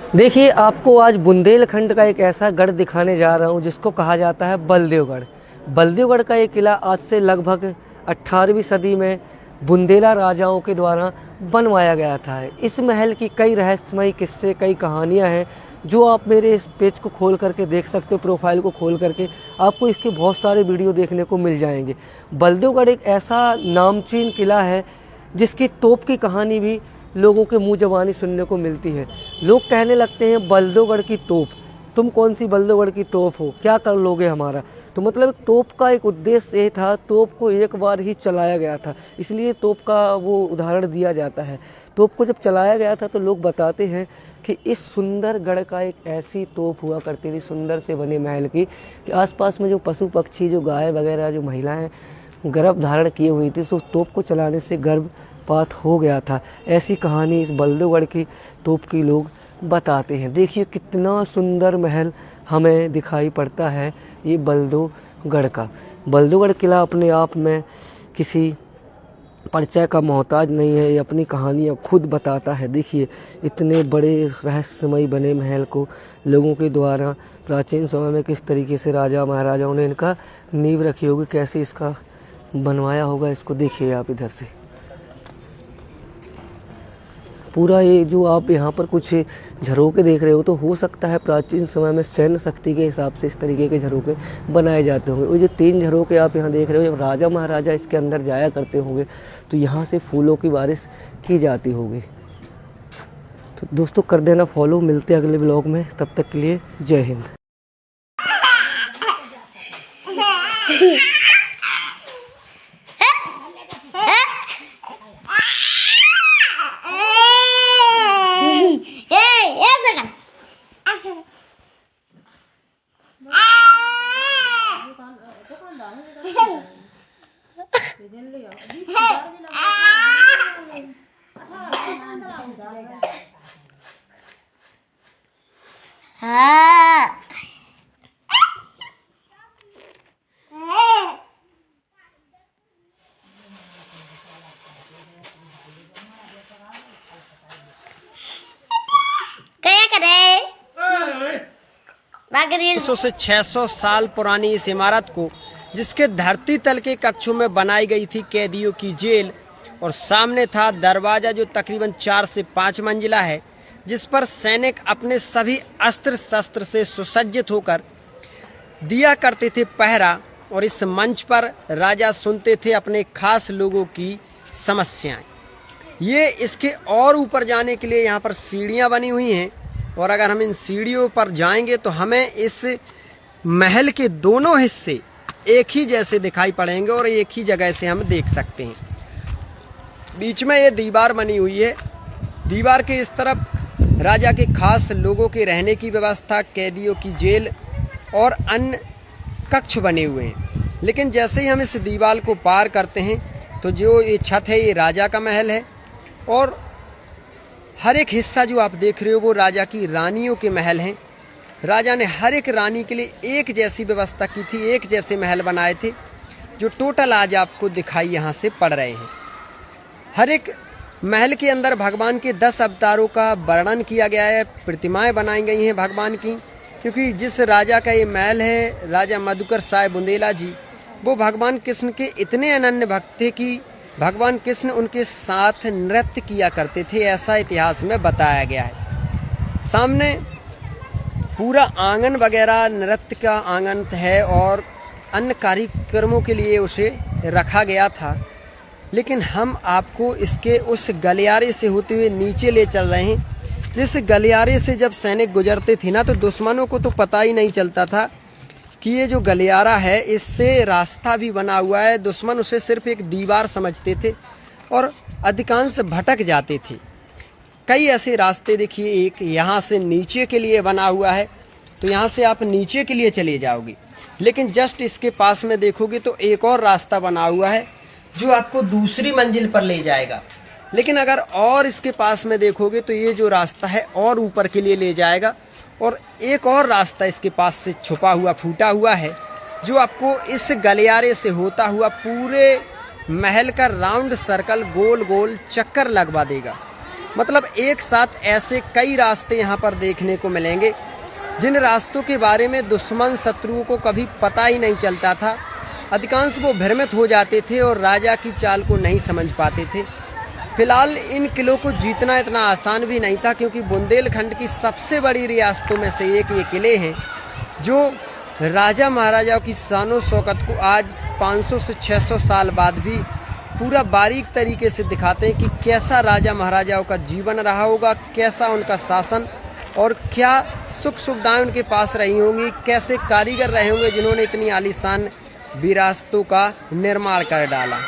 देखिए, आपको आज बुंदेलखंड का एक ऐसा गढ़ दिखाने जा रहा हूँ जिसको कहा जाता है बलदेवगढ़। बलदेवगढ़ का ये किला आज से लगभग 18वीं सदी में बुंदेला राजाओं के द्वारा बनवाया गया था। इस महल की कई रहस्यमयी किस्से, कई कहानियाँ हैं जो आप मेरे इस पेज को खोल करके देख सकते हो। प्रोफाइल को खोल करके आपको इसके बहुत सारे वीडियो देखने को मिल जाएंगे। बलदेवगढ़ एक ऐसा नामचीन किला है जिसकी तोप की कहानी भी लोगों के मुंह ज़बानी सुनने को मिलती है। लोग कहने लगते हैं बलदेवगढ़ की तोप, तुम कौन सी बलदेवगढ़ की तोप हो, क्या कर लोगे हमारा। तो मतलब तोप का एक उद्देश्य ये था, तोप को एक बार ही चलाया गया था, इसलिए तोप का वो उदाहरण दिया जाता है। तोप को जब चलाया गया था तो लोग बताते हैं कि इस सुंदर गढ़ का एक ऐसी तोप हुआ करती थी, सुंदर से बने महल की, कि आसपास में जो पशु पक्षी, जो गाय वगैरह, जो महिलाएं गर्भ धारण किए हुई थी, तो उस तोप को चलाने से गर्भपात हो गया था। ऐसी कहानी इस बलदेवगढ़ की तोप की लोग बताते हैं। देखिए कितना सुंदर महल हमें दिखाई पड़ता है ये बलदेवगढ़ का। बलदेवगढ़ किला अपने आप में किसी परिचय का मोहताज नहीं है, ये अपनी कहानियाँ खुद बताता है। देखिए इतने बड़े रहस्यमयी बने महल को लोगों के द्वारा प्राचीन समय में किस तरीके से राजा महाराजाओं ने इनका नींव रखी होगी, कैसे इसका बनवाया होगा, इसको देखिए आप इधर से। पूरा ये जो आप यहाँ पर कुछ झरोके देख रहे हो, तो हो सकता है प्राचीन समय में सैन्य शक्ति के हिसाब से इस तरीके के झरोके बनाए जाते होंगे। वो जो 3 झरोके आप यहाँ देख रहे हो, जब राजा महाराजा इसके अंदर जाया करते होंगे तो यहाँ से फूलों की बारिश की जाती होगी। तो दोस्तों कर देना फॉलो, मिलते हैं अगले ब्लॉग में, तब तक के लिए जय हिंद। क्या 500 से 600 साल पुरानी इस इमारत को, जिसके धरती तल के कक्षों में बनाई गई थी कैदियों की जेल, और सामने था दरवाजा जो तकरीबन 4 से 5 मंजिला है, जिस पर सैनिक अपने सभी अस्त्र शस्त्र से सुसज्जित होकर दिया करते थे पहरा, और इस मंच पर राजा सुनते थे अपने खास लोगों की समस्याएं। ये इसके और ऊपर जाने के लिए यहाँ पर सीढ़ियाँ बनी हुई हैं, और अगर हम इन सीढ़ियों पर जाएंगे तो हमें इस महल के दोनों हिस्से एक ही जैसे दिखाई पड़ेंगे और एक ही जगह से हम देख सकते हैं। बीच में ये दीवार बनी हुई है, दीवार के इस तरफ राजा के खास लोगों के रहने की व्यवस्था, कैदियों की जेल और अन्य कक्ष बने हुए हैं। लेकिन जैसे ही हम इस दीवार को पार करते हैं तो जो ये छत है, ये राजा का महल है, और हर एक हिस्सा जो आप देख रहे हो वो राजा की रानियों के महल हैं। राजा ने हर एक रानी के लिए एक जैसी व्यवस्था की थी, एक जैसे महल बनाए थे, जो टोटल आज आपको दिखाई यहाँ से पड़ रहे हैं। हर एक महल के अंदर भगवान के 10 अवतारों का वर्णन किया गया है, प्रतिमाएं बनाई गई हैं भगवान की, क्योंकि जिस राजा का ये महल है, राजा मधुकर साय बुंदेला जी, वो भगवान कृष्ण के इतने अनन्य भक्त थे कि भगवान कृष्ण उनके साथ नृत्य किया करते थे, ऐसा इतिहास में बताया गया है। सामने पूरा आंगन वगैरह नृत्य का आंगन है और अन्य कार्यक्रमों के लिए उसे रखा गया था। लेकिन हम आपको इसके उस गलियारे से होते हुए नीचे ले चल रहे हैं, जिस गलियारे से जब सैनिक गुजरते थे ना, तो दुश्मनों को तो पता ही नहीं चलता था कि ये जो गलियारा है, इससे रास्ता भी बना हुआ है। दुश्मन उसे सिर्फ एक दीवार समझते थे और अधिकांश भटक जाते थे। कई ऐसे रास्ते देखिए, एक यहाँ से नीचे के लिए बना हुआ है, तो यहाँ से आप नीचे के लिए चले जाओगे। लेकिन जस्ट इसके पास में देखोगे तो एक और रास्ता बना हुआ है जो आपको दूसरी मंजिल पर ले जाएगा। लेकिन अगर और इसके पास में देखोगे तो ये जो रास्ता है और ऊपर के लिए ले जाएगा, और एक और रास्ता इसके पास से छुपा हुआ, फूटा हुआ है, जो आपको इस गलियारे से होता हुआ पूरे महल का राउंड सर्कल, गोल गोल चक्कर लगवा देगा। मतलब एक साथ ऐसे कई रास्ते यहाँ पर देखने को मिलेंगे जिन रास्तों के बारे में दुश्मन शत्रुओं को कभी पता ही नहीं चलता था। अधिकांश वो भ्रमित हो जाते थे और राजा की चाल को नहीं समझ पाते थे। फिलहाल इन किलों को जीतना इतना आसान भी नहीं था, क्योंकि बुंदेलखंड की सबसे बड़ी रियासतों में से एक ये किले हैं जो राजा महाराजाओं की शानो शौकत को आज 500 से 600 साल बाद भी पूरा बारीक तरीके से दिखाते हैं कि कैसा राजा महाराजाओं का जीवन रहा होगा, कैसा उनका शासन और क्या सुख सुविधाएं उनके पास रही होंगी, कैसे कारीगर रहे होंगे जिन्होंने इतनी आलीशान विरासतों का निर्माण कर डाला।